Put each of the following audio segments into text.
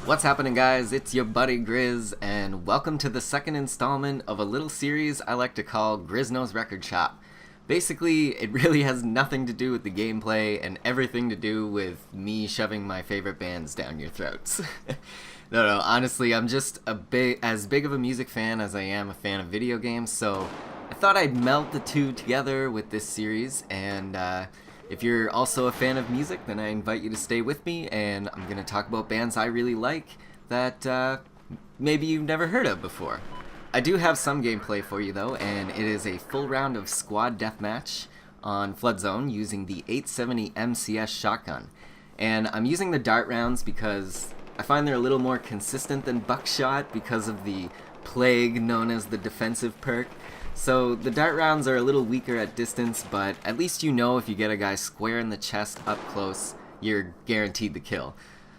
What's happening, guys? It's your buddy Grizz, and welcome to the second installment of a little series I like to call Grizzno's Record Shop. Basically, it really has nothing to do with the gameplay and everything to do with me shoving my favorite bands down your throats. No, honestly, I'm just as big of a music fan as I am a fan of video games, so I thought I'd melt the two together with this series, and if you're also a fan of music, then I invite you to stay with me, and I'm going to talk about bands I really like that maybe you've never heard of before. I do have some gameplay for you, though, and it is a full round of squad deathmatch on Flood Zone using the 870 MCS shotgun. And I'm using the dart rounds because I find they're a little more consistent than buckshot because of the plague known as the defensive perk. So the dart rounds are a little weaker at distance, but at least you know if you get a guy square in the chest up close, you're guaranteed the kill.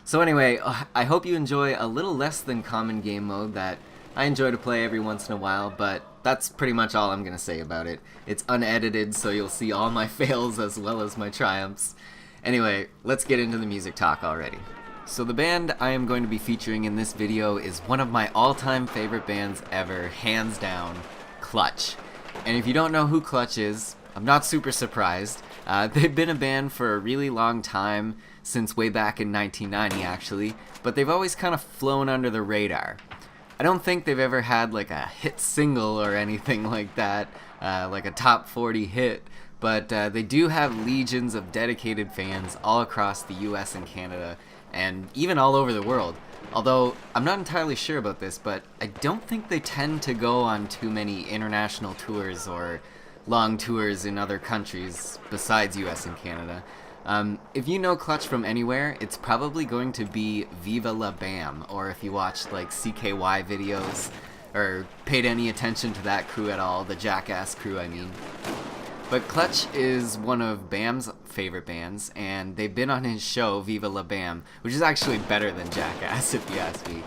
So anyway, I hope you enjoy a little less than common game mode that I enjoy to play every once in a while, but that's pretty much all I'm going to say about it. It's unedited, so you'll see all my fails as well as my triumphs. Anyway, let's get into the music talk already. So the band I am going to be featuring in this video is one of my all-time favorite bands ever, hands down, Clutch. And if you don't know who Clutch is, I'm not super surprised. They've been a band for a really long time, since way back in 1990 actually, but they've always kind of flown under the radar. I don't think they've ever had like a hit single or anything like that, like a top 40 hit, but they do have legions of dedicated fans all across the US and Canada, and even all over the world. Although, I'm not entirely sure about this, but I don't think they tend to go on too many international tours or long tours in other countries besides US and Canada. If you know Clutch from anywhere, it's probably going to be Viva La Bam, or if you watched like CKY videos, or paid any attention to that crew at all, the Jackass crew I mean. But Clutch is one of Bam's favorite bands, and they've been on his show, Viva La Bam, which is actually better than Jackass, if you ask me.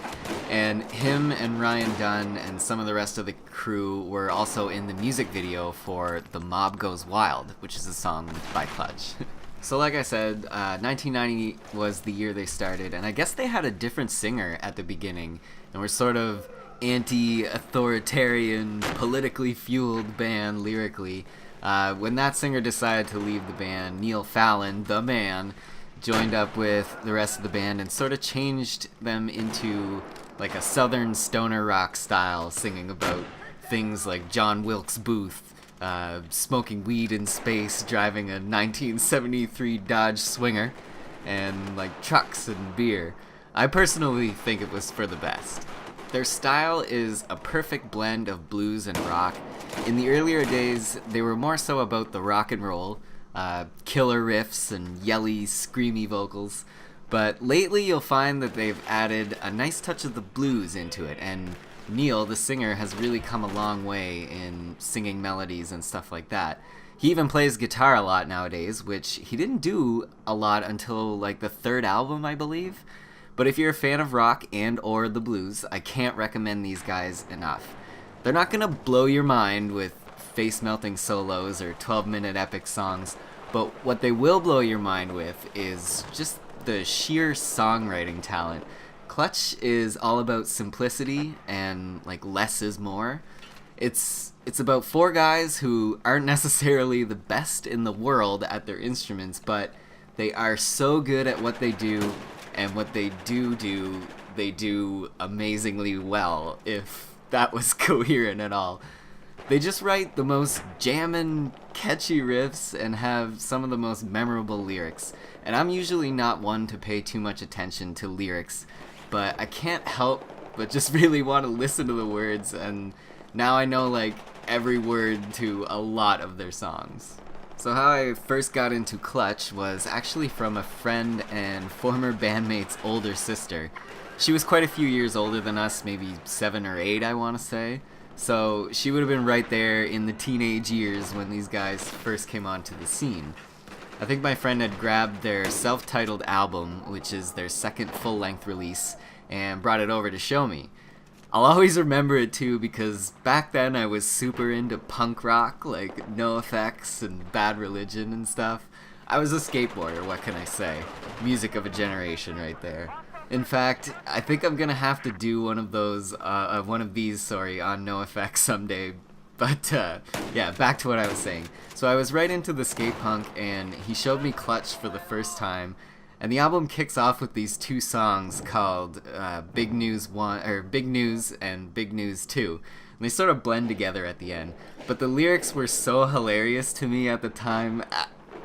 And him and Ryan Dunn and some of the rest of the crew were also in the music video for The Mob Goes Wild, which is a song by Clutch. So like I said, 1990 was the year they started, and I guess they had a different singer at the beginning, and were sort of anti-authoritarian, politically fueled band lyrically. When that singer decided to leave the band, Neil Fallon, the man, joined up with the rest of the band and sort of changed them into like a southern stoner rock style, singing about things like John Wilkes Booth, smoking weed in space, driving a 1973 Dodge Swinger, and like trucks and beer. I personally think it was for the best. Their style is a perfect blend of blues and rock. In the earlier days, they were more so about the rock and roll, killer riffs and yelly, screamy vocals. But lately you'll find that they've added a nice touch of the blues into it, and Neil, the singer, has really come a long way in singing melodies and stuff like that. He even plays guitar a lot nowadays, which he didn't do a lot until like the third album, I believe. But if you're a fan of rock and or the blues, I can't recommend these guys enough. They're not gonna blow your mind with face-melting solos or 12-minute epic songs, but what they will blow your mind with is just the sheer songwriting talent. Clutch is all about simplicity and like less is more. It's about four guys who aren't necessarily the best in the world at their instruments, but they are so good at what they do, and what they do, they do amazingly well, if that was coherent at all. They just write the most jammin', catchy riffs and have some of the most memorable lyrics. And I'm usually not one to pay too much attention to lyrics, but I can't help but just really want to listen to the words, and now I know like every word to a lot of their songs. So how I first got into Clutch was actually from a friend and former bandmate's older sister. She was quite a few years older than us, maybe 7 or 8 I want to say. So she would have been right there in the teenage years when these guys first came onto the scene. I think my friend had grabbed their self-titled album, which is their second full-length release, and brought it over to show me. I'll always remember it too because back then I was super into punk rock, like NoFX and Bad Religion and stuff. I was a skateboarder, what can I say? Music of a generation right there. In fact, I think I'm gonna have to do one of those, one of these, sorry, on NoFX someday. But yeah, back to what I was saying. So I was right into the skate punk, and he showed me Clutch for the first time, and the album kicks off with these two songs called Big News 1 or Big News and Big News 2. And they sort of blend together at the end. But the lyrics were so hilarious to me at the time.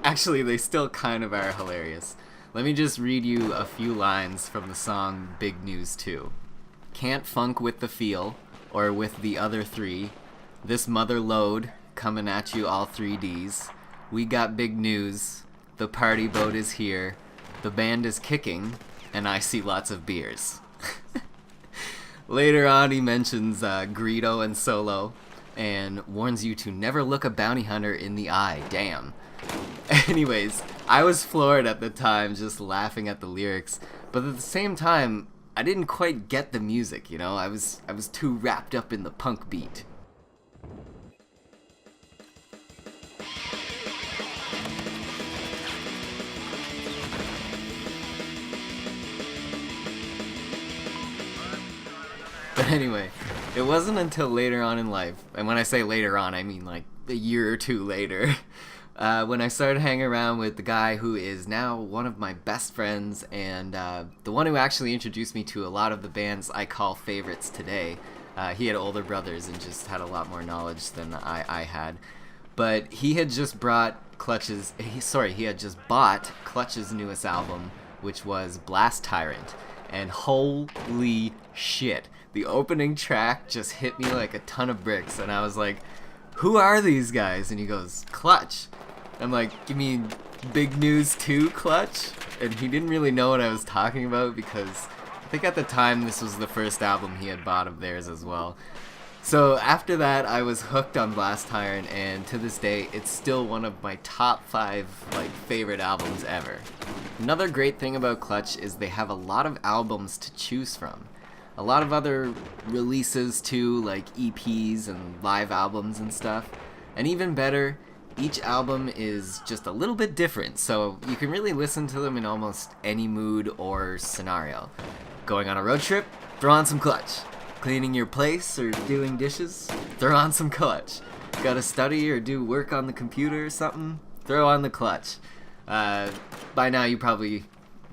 Actually, they still kind of are hilarious. Let me just read you a few lines from the song Big News 2. Can't funk with the feel, or with the other three. This mother load, coming at you all 3Ds. We got big news. The party boat is here. The band is kicking, and I see lots of beers. Later on, he mentions Greedo and Solo, and warns you to never look a bounty hunter in the eye. Damn. Anyways, I was floored at the time, just laughing at the lyrics, but at the same time, I didn't quite get the music, you know? I was too wrapped up in the punk beat. But anyway, it wasn't until later on in life, and when I say later on, I mean like a year or two later, when I started hanging around with the guy who is now one of my best friends, and the one who actually introduced me to a lot of the bands I call favorites today. He had older brothers and just had a lot more knowledge than I had. But he had just brought he had just bought Clutch's newest album, which was Blast Tyrant. And holy shit, the opening track just hit me like a ton of bricks, and I was like, who are these guys? And he goes, Clutch. I'm like, you mean Big News 2 Clutch? And he didn't really know what I was talking about, because I think at the time this was the first album he had bought of theirs as well. So after that, I was hooked on Blast Tyrant, and to this day, it's still one of my top 5 favorite albums ever. Another great thing about Clutch is they have a lot of albums to choose from. A lot of other releases too, like EPs and live albums and stuff. And even better, each album is just a little bit different, so you can really listen to them in almost any mood or scenario. Going on a road trip? Throw on some Clutch. Cleaning your place or doing dishes? Throw on some Clutch. Gotta study or do work on the computer or something? Throw on the Clutch. By now you probably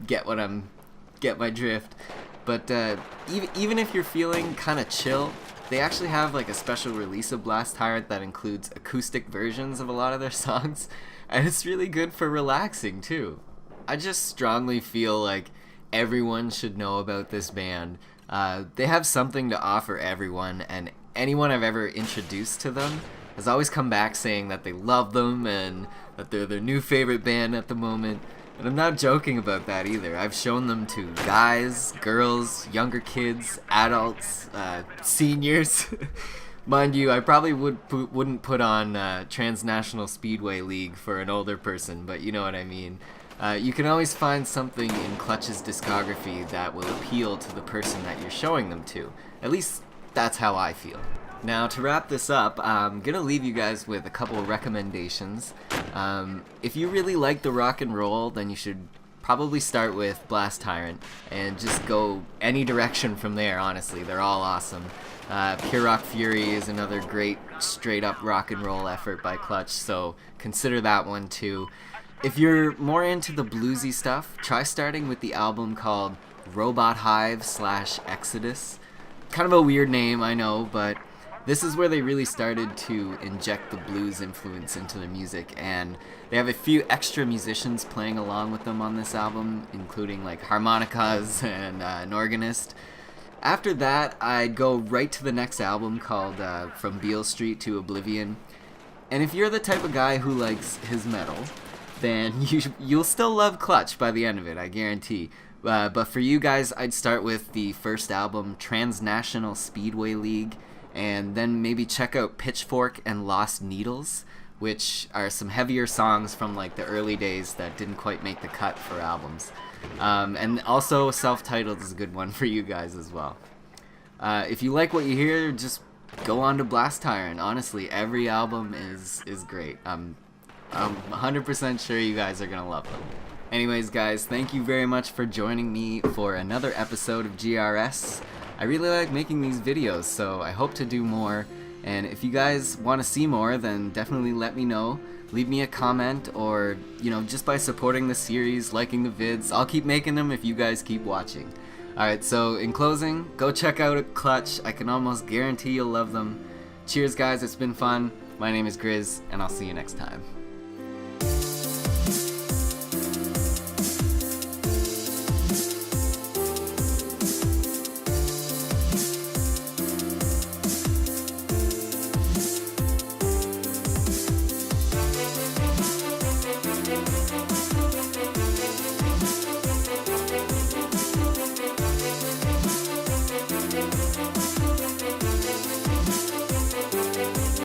get my drift. But even if you're feeling kind of chill, they actually have like a special release of Blast Tyrant that includes acoustic versions of a lot of their songs, and it's really good for relaxing too. I just strongly feel like everyone should know about this band. They have something to offer everyone, and anyone I've ever introduced to them has always come back saying that they love them and that they're their new favorite band at the moment. And I'm not joking about that either. I've shown them to guys, girls, younger kids, adults, seniors. Mind you, I probably wouldn't put on Transnational Speedway League for an older person, but you know what I mean. You can always find something in Clutch's discography that will appeal to the person that you're showing them to. At least that's how I feel. Now, to wrap this up, I'm going to leave you guys with a couple of recommendations. If you really like the rock and roll, then you should probably start with Blast Tyrant and just go any direction from there, honestly. They're all awesome. Pure Rock Fury is another great straight-up rock and roll effort by Clutch, so consider that one too. If you're more into the bluesy stuff, try starting with the album called Robot Hive / Exodus. Kind of a weird name, I know, but this is where they really started to inject the blues influence into their music, and they have a few extra musicians playing along with them on this album, including like harmonicas and an organist. After that, I'd go right to the next album called From Beale Street to Oblivion. And if you're the type of guy who likes his metal, then you'll still love Clutch by the end of it, I guarantee. But for you guys, I'd start with the first album, Transnational Speedway League, and then maybe check out Pitchfork and Lost Needles, which are some heavier songs from like the early days that didn't quite make the cut for albums. And also Self-Titled is a good one for you guys as well. If you like what you hear, just go on to Blast Tyrant. Honestly, every album is great. I'm 100% sure you guys are gonna love them. Anyways, guys, thank you very much for joining me for another episode of GRS. I really like making these videos, so I hope to do more. And if you guys want to see more, then definitely let me know. Leave me a comment, or, just by supporting the series, liking the vids, I'll keep making them if you guys keep watching. Alright, so in closing, go check out Clutch. I can almost guarantee you'll love them. Cheers, guys, it's been fun. My name is Grizz, and I'll see you next time.